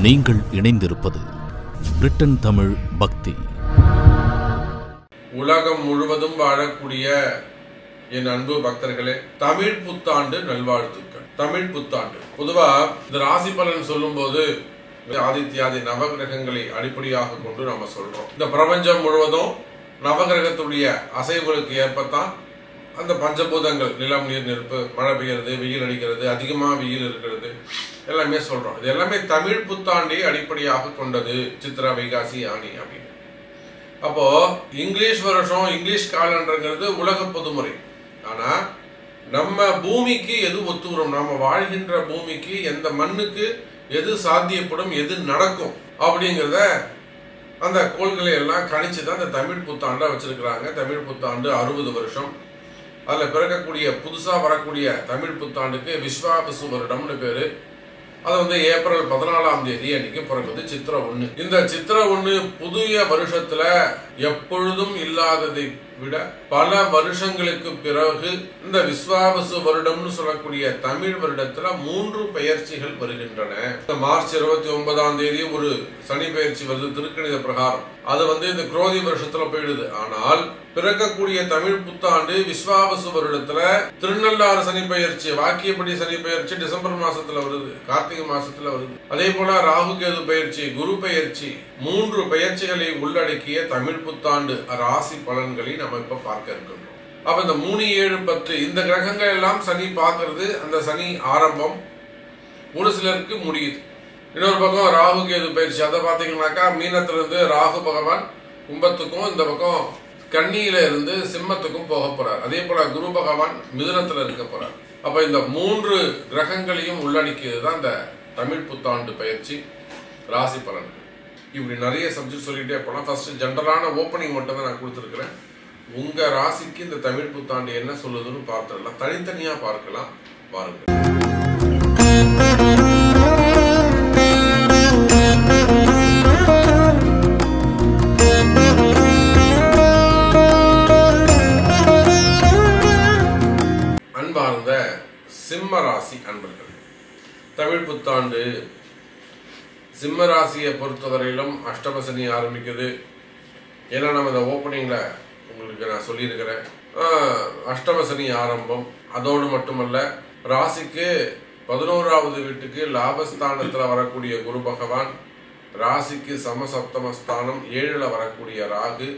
நீங்கள் இணைந்திருப்பது பிரிட்டன் தமிழ் பக்தி. உலகம் முழுவதும் வாழக்கூடிய என் அன்பு பக்தர்களே, தமிழ் புத்தாண்டு நல்வாழ்த்துக்கள். தமிழ் புத்தாண்டு பொதுவா இந்த ராசி பலன் சொல்லும் போது ஆதித்யாதி நவகிரகங்களை அடிப்படையாக கொண்டு நம்ம சொல்றோம். இந்த பிரபஞ்சம் முழுவதும் நவகிரகத்துடைய அசைவுகளுக்கு ஏற்பத்தான் அந்த பஞ்சபூதங்கள், நிலம், நீர், நெருப்பு, மழை பெய்யறது, வெயில் அடிக்கிறது, அதிகமாக வெயில் இருக்கிறது, எல்லாமே சொல்றோம். இது எல்லாமே தமிழ் புத்தாண்டை அடிப்படையாக கொண்டது. சித்திரா, வைகாசி, ஆனி அப்படின்னு. அப்போ இங்கிலீஷ் வருஷம், இங்கிலீஷ் காலண்டர்ங்கிறது உலக பொதுமுறை. ஆனா நம்ம பூமிக்கு எது ஒத்து வரும், நாம வாழ்கின்ற பூமிக்கு எந்த மண்ணுக்கு எது சாத்தியப்படும், எது நடக்கும் அப்படிங்கிறத அந்த கோள்களை எல்லாம் கணிச்சுதான் அந்த தமிழ் புத்தாண்டை வச்சிருக்கிறாங்க. தமிழ் புத்தாண்டு 60 வருஷம். அதுல பிறக்கக்கூடிய புதுசா வரக்கூடிய தமிழ் புத்தாண்டுக்கு விஸ்வாபசு வருடம்னு பேரு. அது ஏப்ரல் 14ஆம் தேதி அன்னைக்கு பிறகுது, சித்திரை 1. இந்த சித்திரை 1 புதிய வருஷத்துல எப்பொழுதும் இல்லாததை விட பல வருஷங்களுக்கு பிறகு இந்த விஸ்வாபசு வருடம்னு சொல்லக்கூடிய தமிழ் வருடத்துல 3 பெயர்ச்சிகள் வருகின்றன. மார்ச் 29ஆம் தேதி ஒரு சனி பெயர்ச்சி வருது திருக்கணித பிரகாரம். அது இந்த குரோதி வருஷத்துல போயிடுது. ஆனால் பிறக்கக்கூடிய தமிழ் புத்தாண்டு விஸ்வாபசு வருடத்துல திருநள்ளாறு சனி பெயர்ச்சி, வாக்கியப்படி சனி பெயர்ச்சி டிசம்பர் மாசத்துல வருது, கார்த்திகை மாசத்துல வருது. அதே போல ராகு கேது பெயர்ச்சி, குரு பெயர்ச்சி, 3 பெயர்ச்சிகளை உள்ளடக்கிய தமிழ் புத்தாண்டு ராசி பலன்களை நம்ம இப்ப பார்க்க இருக்கின்றோம். அப்ப இந்த 3, 7, 10 இந்த கிரகங்கள் எல்லாம் சனி பார்க்கறது. அந்த சனி ஆரம்பம் ஒரு சிலருக்கு முடியுது. இன்னொரு பக்கம் ராகு கேது பயிற்சி, அதை பாத்தீங்கன்னாக்கா மீனத்திலிருந்து ராகு பகவான் கும்பத்துக்கும், இந்த பக்கம் கன்னியில இருந்து சிம்மத்துக்கும் போக போறார். அதே போல குரு பகவான் மிதுனத்துல இருக்க போறார். அப்ப இந்த 3 கிரகங்களையும் உள்ளடக்கியது தான் இந்த தமிழ் புத்தாண்டு பயிற்சி ராசி பலன்கள். இப்படி நிறைய சப்ஜெக்ட் சொல்லிட்டே போலாம். ஃபர்ஸ்ட் ஜெனரலான ஓப்பனிங் மட்டும் தான் நான் கொடுத்துருக்கிறேன். உங்க ராசிக்கு இந்த தமிழ் புத்தாண்டு என்ன சொல்லுதுன்னு பார்த்துடலாம். தனித்தனியா பார்க்கலாம் பாருங்க. அன்பார்ந்த சிம்ம ராசி அன்பர்கள், தமிழ் புத்தாண்டு சிம்ம ராசியை பொறுத்தவரையிலும் அஷ்டம சனி ஆரம்பிக்குது. ஏன்னா நம்ம இந்த ஓப்பனிங்ல உங்களுக்கு நான் சொல்லியிருக்கிறேன், அஷ்டம சனி ஆரம்பம். அதோடு மட்டுமல்ல, ராசிக்கு 11ஆவது வீட்டுக்கு லாபஸ்தானத்துல வரக்கூடிய குரு பகவான், ராசிக்கு சமசப்தமஸ்தானம் 7ல வரக்கூடிய ராகு,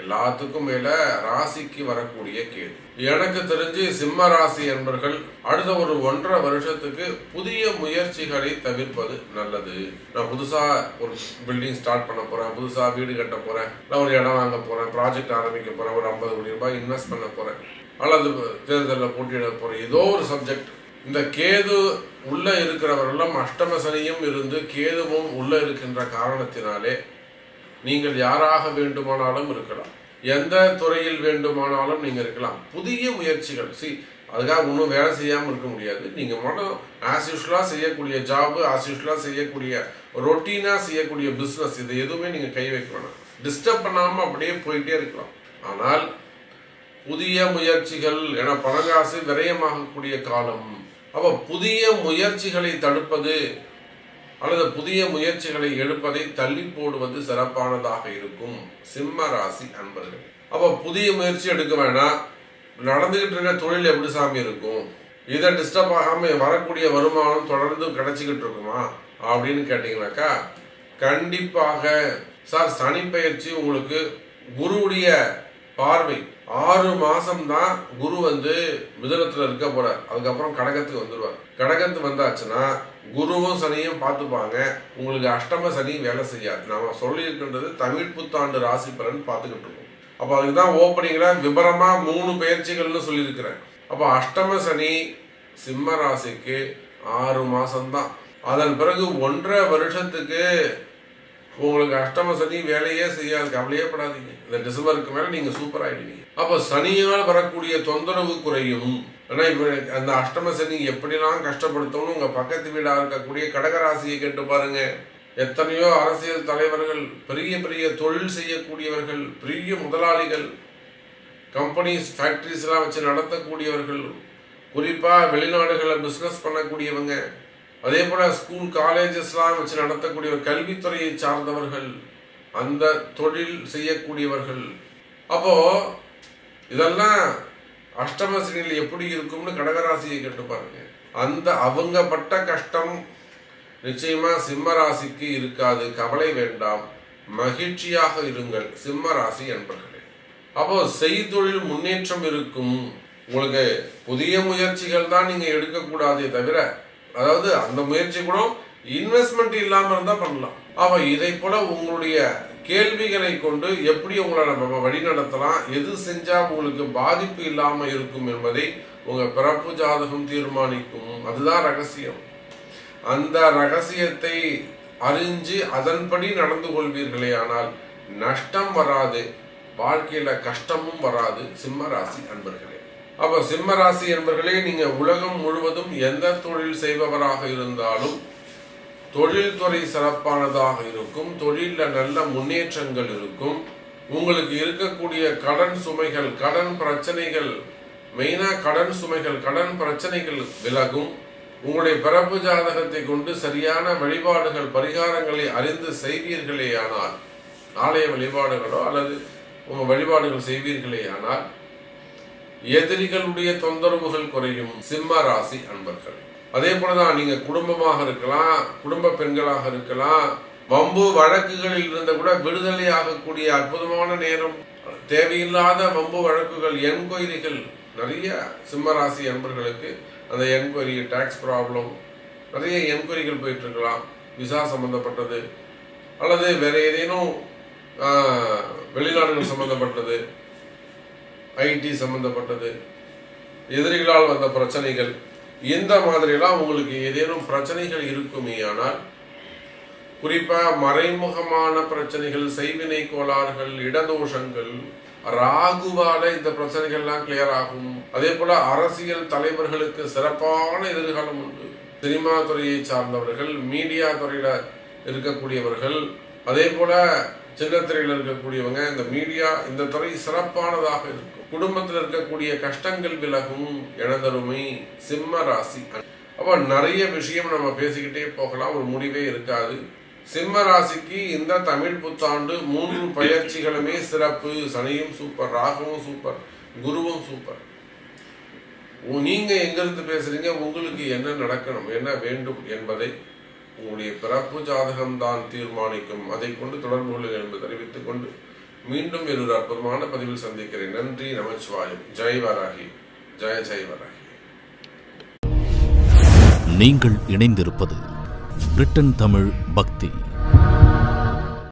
எல்லாத்துக்கும் மேல ராசிக்கு வரக்கூடிய கேது. எனக்கு தெரிஞ்சு சிம்ம ராசி என்பர்கள் அடுத்த ஒரு 1.5 வருஷத்துக்கு புதிய முயற்சிகளை தவிர்ப்பது நல்லது. நான் புதுசா ஒரு பில்டிங் ஸ்டார்ட் பண்ண போறேன், புதுசா வீடு கட்ட போறேன், நான் ஒரு இடம் வாங்க போறேன், ப்ராஜெக்ட் ஆரம்பிக்க போறேன், ஒரு 50 கோடி ரூபாய் இன்வெஸ்ட் பண்ண போறேன், அல்லது தேர்தலில் போட்டியிட போறேன், ஏதோ ஒரு சப்ஜெக்ட். இந்த கேது உள்ள இருக்கிறவர்களும் அஷ்டம சனியும் இருந்து கேதுவும் உள்ள இருக்கின்ற காரணத்தினாலே நீங்கள் யாராக வேண்டுமானாலும் இருக்கலாம், எந்த துறையில் வேண்டுமானாலும் நீங்க இருக்கலாம். புதிய முயற்சிகள், அதுக்காக ஒன்றும் வேலை செய்யாமல் இருக்க முடியாது. நீங்க மட்டும் ஆஸ் யூஷுவலா செய்யக்கூடிய ஜாப், ஆஸ் யூஷுவலா செய்யக்கூடிய ரொட்டீனா செய்யக்கூடிய பிசினஸ், இது எதுவுமே நீங்க கை வைக்க வேணாம். டிஸ்டர்ப் பண்ணாம அப்படியே போயிட்டே இருக்கலாம். ஆனால் புதிய முயற்சிகள் என பணங்காசு விரயமாகக்கூடிய காலம். அப்ப புதிய முயற்சிகளை தடுப்பது அல்லது புதிய முயற்சிகளை எடுப்பதை தள்ளி போடுவது சிறப்பானதாக இருக்கும் சிம்ம ராசி அன்பர்கள். அப்ப புதிய முயற்சி எடுக்க வேணாம். நடந்துகிட்டு இருக்க தொழில் எப்படி சாமி இருக்கும், இதை டிஸ்டர்ப் ஆகாம வரக்கூடிய வருமானம் தொடர்ந்து கிடைச்சிக்கிட்டு இருக்குமா அப்படின்னு கேட்டீங்கன்னாக்கா, கண்டிப்பாக சார் சனி பயிற்சி உங்களுக்கு குருவுடைய பார்வை 6 மாசம் தான் குரு மிதுனத்துல இருக்க போறார். அதுக்கப்புறம் கடகத்துக்கு வந்துடுவார். கடகத்து வந்தாச்சுன்னா குருவும் சனியும் பார்த்துப்பாங்க. உங்களுக்கு அஷ்டம சனி வேலை செய்யாது. நாம சொல்லி இருக்கின்றது தமிழ் புத்தாண்டு ராசி பலன் பார்த்துக்கிட்டு இருக்கோம். அப்ப அதுக்குதான் ஓப்பனிங்ல விபரமா 3 பெயர்ச்சிகள்னு சொல்லியிருக்கிறேன். அப்ப அஷ்டம சனி சிம்ம ராசிக்கு 6 மாசம்தான். அதன் பிறகு 1.5 வருஷத்துக்கு உங்களுக்கு அஷ்டம சனி வேலையே செய்யாது. கவலையே படாதீங்க. இந்த டிசம்பருக்கு மேல நீங்க சூப்பர் ஆயிடுவீங்க. அப்ப சனியால் வரக்கூடிய தொந்தரவு குறையும். ஆனா இப்ப அந்த அஷ்டம சனி எப்படிலாம் கஷ்டப்படுத்தணும், உங்க பக்கத்து வீடா இருக்கக்கூடிய கடகராசியை கேட்டு பாருங்க. எத்தனையோ அரசியல் தலைவர்கள், பெரிய பெரிய தொழில் செய்யக்கூடியவர்கள், பெரிய முதலாளிகள், கம்பெனிஸ், ஃபேக்டரிஸ் எல்லாம் வச்சு நடத்தக்கூடியவர்கள், குறிப்பா வெளிநாடுகளை பிசினஸ் பண்ணக்கூடியவங்க, அதே போல ஸ்கூல் காலேஜஸ்லாம் வச்சு நடத்தக்கூடிய கல்வித்துறையை சார்ந்தவர்கள், அந்த தொழில் செய்யக்கூடியவர்கள். அப்போ இதெல்லாம் அஷ்டம சனியில் எப்படி இருக்கும்னு கடகராசியை கேட்டு பாருங்க. அந்த அவங்க பட்ட கஷ்டம் நிச்சயமா சிம்ம ராசிக்கு இருக்காது. கவலை வேண்டாம், மகிழ்ச்சியாக இருங்கள் சிம்ம ராசி என்பர்களே. அப்போ செய்தொழில் முன்னேற்றம் இருக்கும். உங்களுக்கு புதிய முயற்சிகள் தான் நீங்க எடுக்கக்கூடாதே தவிர, அதாவது அந்த முயற்சி கூட இன்வெஸ்ட்மெண்ட் இல்லாம இருந்தா பண்ணலாம். அப்ப இதை போல உங்களுடைய கேள்விகளை கொண்டு எப்படி உங்களை நம்ம வழி நடத்தலாம், எது செஞ்சா உங்களுக்கு பாதிப்பு இல்லாம இருக்கும் என்பதை உங்க பிறப்பு ஜாதகம் தீர்மானிக்கும். அதுதான் ரகசியம். அந்த ரகசியத்தை அறிஞ்சு அதன்படி நடந்து கொள்வீர்களே ஆனால் நஷ்டம் வராது, வாழ்க்கையில கஷ்டமும் வராது சிம்ம ராசி அன்பர்களே. அப்ப சிம்ம ராசி என்பர்களே, நீங்க உலகம் முழுவதும் எந்த தொழில் செய்பவராக இருந்தாலும் தொழில்துறை சிறப்பானதாக இருக்கும், தொழில நல்ல முன்னேற்றங்கள் இருக்கும். உங்களுக்கு இருக்கக்கூடிய கடன் சுமைகள், கடன் பிரச்சனைகள், மெயினா கடன் சுமைகள், கடன் பிரச்சனைகள் விலகும். உங்களுடைய பிறப்பு ஜாதகத்தை கொண்டு சரியான வழிபாடுகள், பரிகாரங்களை அறிந்து செய்வீர்களே ஆனால், ஆலய வழிபாடுகளோ அல்லது உங்க வழிபாடுகள் செய்வீர்களே ஆனால் எதிரிகளுடைய தொந்தரவுகள் குறையும் சிம்ம ராசி அன்பர்கள். அதே போலதான் நீங்க குடும்பமாக இருக்கலாம், குடும்ப பெண்களாக இருக்கலாம், வம்பு வழக்குகளில் இருந்த கூட விடுதலை ஆகக்கூடிய அற்புதமான நேரம். தேவையில்லாத வம்பு வழக்குகள், என்கொயரிகள் நிறைய சிம்ம ராசி அன்பர்களுக்கு அந்த என்கொயரி, டாக்ஸ் ப்ராப்ளம், நிறைய என்கொயரிகள் போயிட்டு இருக்கலாம். விசா சம்பந்தப்பட்டது அல்லது வேற ஏதேனும் வெளிநாடுகள் சம்பந்தப்பட்டது, ஐடி சம்பந்தப்பட்டது, எதிரிகளால் வந்த பிரச்சனைகள், இந்த மாதிரிலாம் உங்களுக்கு ஏதேனும் பிரச்சனைகள் இருக்குமே ஆனால், குறிப்பா மறைமுகமான பிரச்சனைகள், செய்வினை கோளாறுகள், இடதோஷங்கள், ராகுவால இந்த பிரச்சனைகள்லாம் கிளியர் ஆகும். அதே போல அரசியல் தலைவர்களுக்கு சிறப்பான எதிர்காலம் உண்டு. சினிமா துறையை சார்ந்தவர்கள், மீடியா துறையில இருக்கக்கூடியவர்கள், அதே போல சின்னத்திரையில் இருக்கக்கூடியவங்க, இந்த மீடியா இந்த துறை சிறப்பானதாக இருக்கும். குடும்பத்தில் இருக்கக்கூடிய கஷ்டங்கள் விலகும் எனதருமை சிம்ம ராசி. அப்ப நிறைய விஷயம் நம்ம பேசிக்கிட்டே போகலாம், ஒரு முடிவே இருக்காது. சிம்ம ராசிக்கு இந்த தமிழ் புத்தாண்டு 3 பயிற்சிகளுமே சிறப்பு. சனியும் சூப்பர், ராகுவும் சூப்பர், குருவும் சூப்பர். நீங்க எங்கிருந்து பேசுறீங்க, உங்களுக்கு என்ன நடக்கணும், என்ன வேண்டும் என்பதை உங்களுடைய பிறப்பு ஜாதகம் தான் தீர்மானிக்கும். அதை கொண்டு தொடர்பு கொள்ளுங்கள் என்று தெரிவித்துக் கொண்டு மீண்டும் ஒரு அற்புதமான பதிவில் சந்திக்கிறேன். நன்றி, நமச்சிவாயம். ஜெய் வராகி, ஜெய ஜெய் வராகி. நீங்கள் இணைந்திருப்பது பிரிட்டன் தமிழ் பக்தி.